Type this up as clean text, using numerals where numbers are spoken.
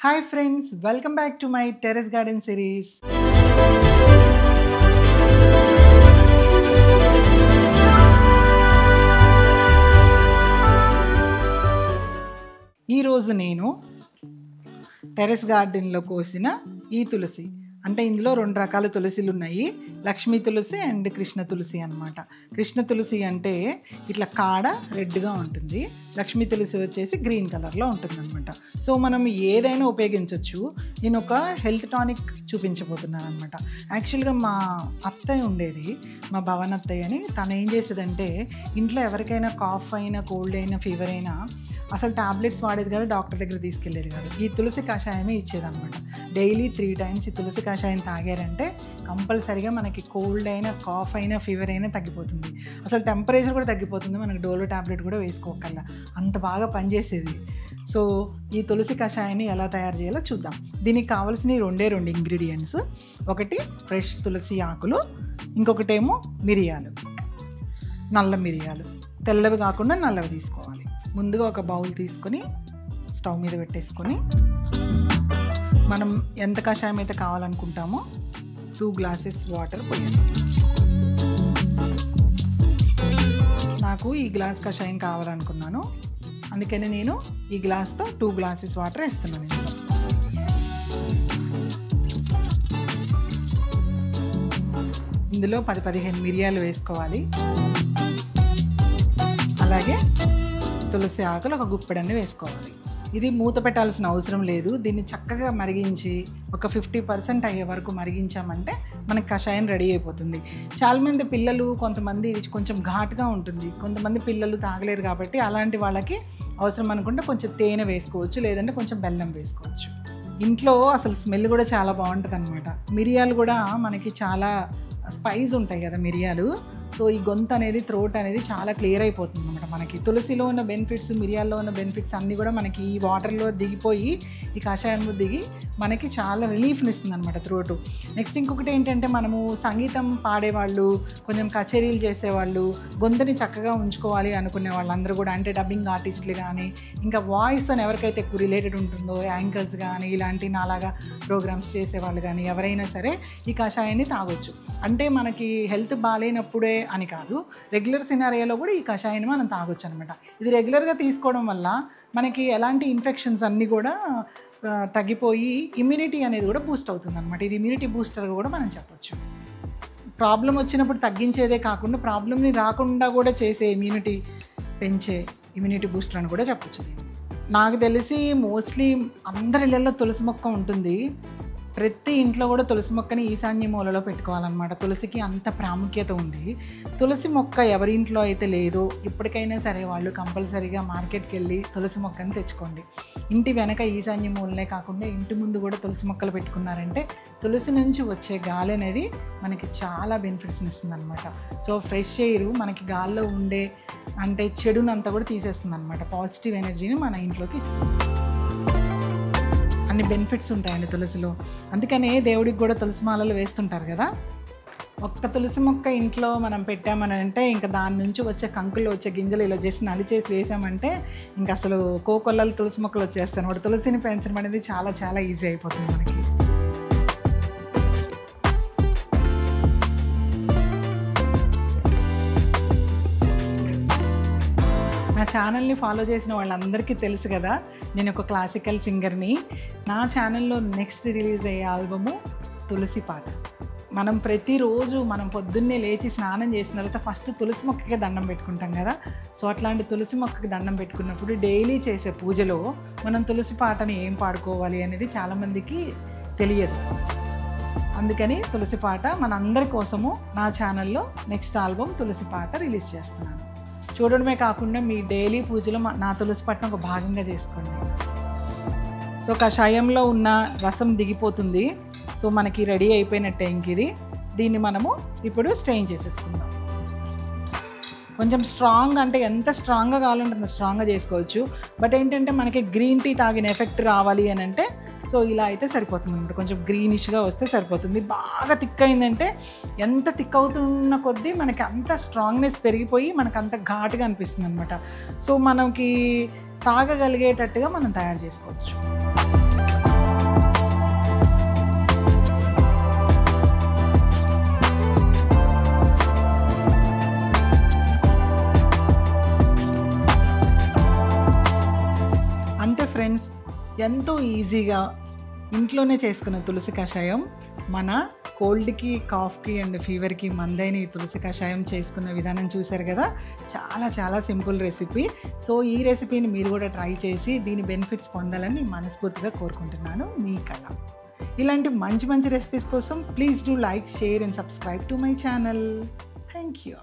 Hi friends, welcome back to my terrace garden series. ఈ రోజు నేను టెర్రస్ గార్డెన్ లో కోసిన ఈ తులసి అంటే ఇందులో రెండు రకాల తులసిలు ఉన్నాయి. లక్ష్మీ తులసి అండ్ కృష్ణ తులసి అన్నమాట. కృష్ణ తులసి అంటే ఇట్లా కాడ రెడ్గా ఉంటుంది, లక్ష్మీ తులసి వచ్చేసి గ్రీన్ కలర్లో ఉంటుంది అనమాట. సో మనం ఏదైనా ఉపయోగించవచ్చు. నేను ఒక హెల్త్ టానిక్ చూపించబోతున్నాను అనమాట. యాక్చువల్గా మా అత్తయ్య ఉండేది, మా భవన్ అత్తయ్య అని. తను ఏం చేసేదంటే ఇంట్లో ఎవరికైనా కాఫ్ అయినా కోల్డ్ అయినా ఫీవర్ అయినా అసలు టాబ్లెట్స్ వాడేది కాదు, డాక్టర్ దగ్గర తీసుకెళ్ళేది కాదు, ఈ తులసి కషాయమే ఇచ్చేదన్నమాట. డైలీ 3 times ఈ తులసి కషాయం తాగారంటే కంపల్సరీగా మనకి కోల్డ్ అయినా కాఫ్ అయినా ఫీవర్ అయినా తగ్గిపోతుంది. అసలు టెంపరేచర్ కూడా తగ్గిపోతుంది, మనకి డోలో టాబ్లెట్ కూడా వేసుకోకల్లా, అంత బాగా పనిచేసేది. సో ఈ తులసి కషాయాన్ని ఎలా తయారు చేయాలో చూద్దాం. దీనికి కావాల్సిన రెండు ఇంగ్రీడియంట్స్. ఒకటి ఫ్రెష్ తులసి ఆకులు, ఇంకొకటేమో మిరియాలు, నల్ల మిరియాలు, తెల్లవి కాకుండా నల్లవి తీసుకోవాలి. ముందుగా ఒక బౌల్ తీసుకొని స్టవ్ మీద పెట్టేసుకొని మనం ఎంత కషాయం అయితే కావాలనుకుంటామో 2 glasses వాటర్ పోయాలి. నాకు ఈ గ్లాస్ కషాయం కావాలనుకున్నాను, అందుకని నేను ఈ గ్లాస్తో 2 glasses వాటర్ వేస్తున్నాను. ఇందులో 10-15 మిరియాలు వేసుకోవాలి. అలాగే తులసి ఆకులు ఒక గుప్పెడన్ని వేసుకోవాలి. ఇది మూత పెట్టాల్సిన అవసరం లేదు. దీన్ని చక్కగా మరిగించి ఒక 50% అయ్యే వరకు మరిగించామంటే మనకి కషాయం రెడీ అయిపోతుంది. చాలామంది పిల్లలు, కొంతమంది ఇది కొంచెం ఘాటుగా ఉంటుంది, కొంతమంది పిల్లలు తాగలేరు కాబట్టి అలాంటి వాళ్ళకి అవసరం అనుకుంటే కొంచెం తేనె వేసుకోవచ్చు, లేదంటే కొంచెం బెల్లం వేసుకోవచ్చు. ఇంట్లో అసలు స్మెల్ కూడా చాలా బాగుంటుంది అనమాట. మిరియాలు కూడా మనకి చాలా స్పైస్ ఉంటాయి కదా మిరియాలు. సో ఈ గొంతు అనేది, థ్రోట్ అనేది చాలా క్లియర్ అయిపోతుంది అనమాట. మనకి తులసిలో ఉన్న బెనిఫిట్స్, మిరియాల్లో ఉన్న బెనిఫిట్స్ అన్నీ కూడా మనకి ఈ వాటర్లో దిగిపోయి, ఈ కషాయంలో దిగి మనకి చాలా రిలీఫ్ని ఇస్తుంది అనమాట థ్రోటు. నెక్స్ట్ ఇంకొకటి ఏంటంటే, మనము సంగీతం పాడేవాళ్ళు, కొంచెం కచేరీలు చేసేవాళ్ళు, గొంతుని చక్కగా ఉంచుకోవాలి అనుకునే వాళ్ళందరూ కూడా, అంటే డబ్బింగ్ ఆర్టిస్టులు కానీ, ఇంకా వాయిస్ అని ఎవరికైతే ఎక్కువ రిలేటెడ్ ఉంటుందో, యాంకర్స్ కానీ, ఇలాంటి నాలాగా ప్రోగ్రామ్స్ చేసేవాళ్ళు కానీ ఎవరైనా సరే ఈ కషాయాన్ని తాగొచ్చు. అంటే మనకి హెల్త్ బాగాలేనప్పుడే అని కాదు, రెగ్యులర్ సినారియోలో కూడా ఈ కషాయాన్ని మనం తాగొచ్చు అనమాట. ఇది రెగ్యులర్గా తీసుకోవడం వల్ల మనకి ఎలాంటి ఇన్ఫెక్షన్స్ అన్నీ కూడా తగ్గిపోయి ఇమ్యూనిటీ అనేది కూడా బూస్ట్ అవుతుంది అనమాట. ఇది ఇమ్యూనిటీ బూస్టర్గా కూడా మనం చెప్పొచ్చు. ప్రాబ్లం వచ్చినప్పుడు తగ్గించేదే కాకుండా ప్రాబ్లమ్ని రాకుండా కూడా చేసే ఇమ్యూనిటీ పెంచే ఇమ్యూనిటీ బూస్టర్ అని కూడా చెప్పొచ్చు. నాకు తెలిసి మోస్ట్లీ అందరి ఇళ్ళల్లో తులసి మొక్క ఉంటుంది. ప్రతి ఇంట్లో కూడా తులసి మొక్కని ఈశాన్య మూలలో పెట్టుకోవాలన్నమాట. తులసికి అంత ప్రాముఖ్యత ఉంది. తులసి మొక్క ఎవరి ఇంట్లో అయితే లేదో ఇప్పటికైనా సరే వాళ్ళు కంపల్సరీగా మార్కెట్కి వెళ్ళి తులసి మొక్కని తెచ్చుకోండి. ఇంటి వెనక ఈశాన్య మూలనే కాకుండా ఇంటి ముందు కూడా తులసి మొక్కలు పెట్టుకున్నారంటే తులసి నుంచి వచ్చే గాలి అనేది మనకి చాలా బెనిఫిట్స్ని ఇస్తుంది అనమాట. సో ఫ్రెష్ ఎయిర్ మనకి గాల్లో ఉండే అంటే చెడునంతా కూడా తీసేస్తుంది అనమాట. పాజిటివ్ ఎనర్జీని మన ఇంట్లోకి ఇస్తుంది. అన్ని బెనిఫిట్స్ ఉంటాయండి తులసిలో. అందుకనే దేవుడికి కూడా తులసి మాలలు వేస్తుంటారు కదా. ఒక్క తులసి మొక్క ఇంట్లో మనం పెట్టామని అంటే ఇంకా దాని నుంచి వచ్చే కంకులు, వచ్చే గింజలు ఇలా జస్ట్ నలిచేసి వేసామంటే ఇంకా అసలు కోకొల్లలు తులసి మొక్కలు వచ్చేస్తాయి అన్నమాట. తులసిని పెంచడం అనేది చాలా చాలా ఈజీ అయిపోతుంది మనకి. నా ఛానల్ని ఫాలో చేసిన వాళ్ళందరికీ తెలుసు కదా, నేను ఒక క్లాసికల్ సింగర్ని. నా ఛానల్లో నెక్స్ట్ రిలీజ్ అయ్యే ఆల్బము తులసి పాట. మనం ప్రతిరోజు మనం పొద్దున్నే లేచి స్నానం చేసిన తర్వాత ఫస్ట్ తులసి మొక్కకి దండం పెట్టుకుంటాం కదా. సో అట్లాంటి తులసి మొక్కకి దండం పెట్టుకున్నప్పుడు డైలీ చేసే పూజలో మనం తులసి పాటని ఏం పాడుకోవాలి అనేది చాలామందికి తెలియదు. అందుకని తులసి పాట మనందరి కోసము నా ఛానల్లో నెక్స్ట్ ఆల్బమ్ తులసి పాట రిలీజ్ చేస్తున్నాను. చూడడమే కాకుండా మీ డైలీ పూజలో నా తులసి పాటను ఒక భాగంగా చేసుకోండి. సో కషాయంలో ఉన్న రసం దిగిపోతుంది. సో మనకి రెడీ అయిపోయినట్టే ఇంక ఇది. దీన్ని మనము ఇప్పుడు స్ట్రెయిన్ చేసేసుకుందాం. కొంచెం స్ట్రాంగ్, అంటే ఎంత స్ట్రాంగ్గా కావాలంటే అంత స్ట్రాంగ్గా చేసుకోవచ్చు. బట్ ఏంటంటే మనకి గ్రీన్ టీ తాగిన ఎఫెక్ట్ రావాలి అని అంటే సో ఇలా అయితే సరిపోతుంది అనమాట. కొంచెం గ్రీనిష్గా వస్తే సరిపోతుంది. బాగా థిక్ అయిందంటే ఎంత థిక్ అవుతున్న కొద్దీ మనకి అంత స్ట్రాంగ్నెస్ పెరిగిపోయి మనకు అంత ఘాటుగా అనిపిస్తుంది అనమాట. సో మనకి తాగగలిగేటట్టుగా మనం తయారు చేసుకోవచ్చు. ఫ్రెండ్స్, ఎంతో ఈజీగా ఇంట్లోనే చేసుకున్న తులసి కషాయం, మన కోల్డ్కి, కాఫ్కి అండ్ ఫీవర్కి మందైన ఈ తులసి కషాయం చేసుకున్న విధానం చూశారు కదా. చాలా చాలా సింపుల్ రెసిపీ. సో ఈ రెసిపీని మీరు కూడా ట్రై చేసి దీని బెనిఫిట్స్ పొందాలని మనస్ఫూర్తిగా కోరుకుంటున్నాను. మీ కళ. ఇలాంటి మంచి మంచి రెసిపీస్ కోసం please do like, share and subscribe to my channel. Thank you.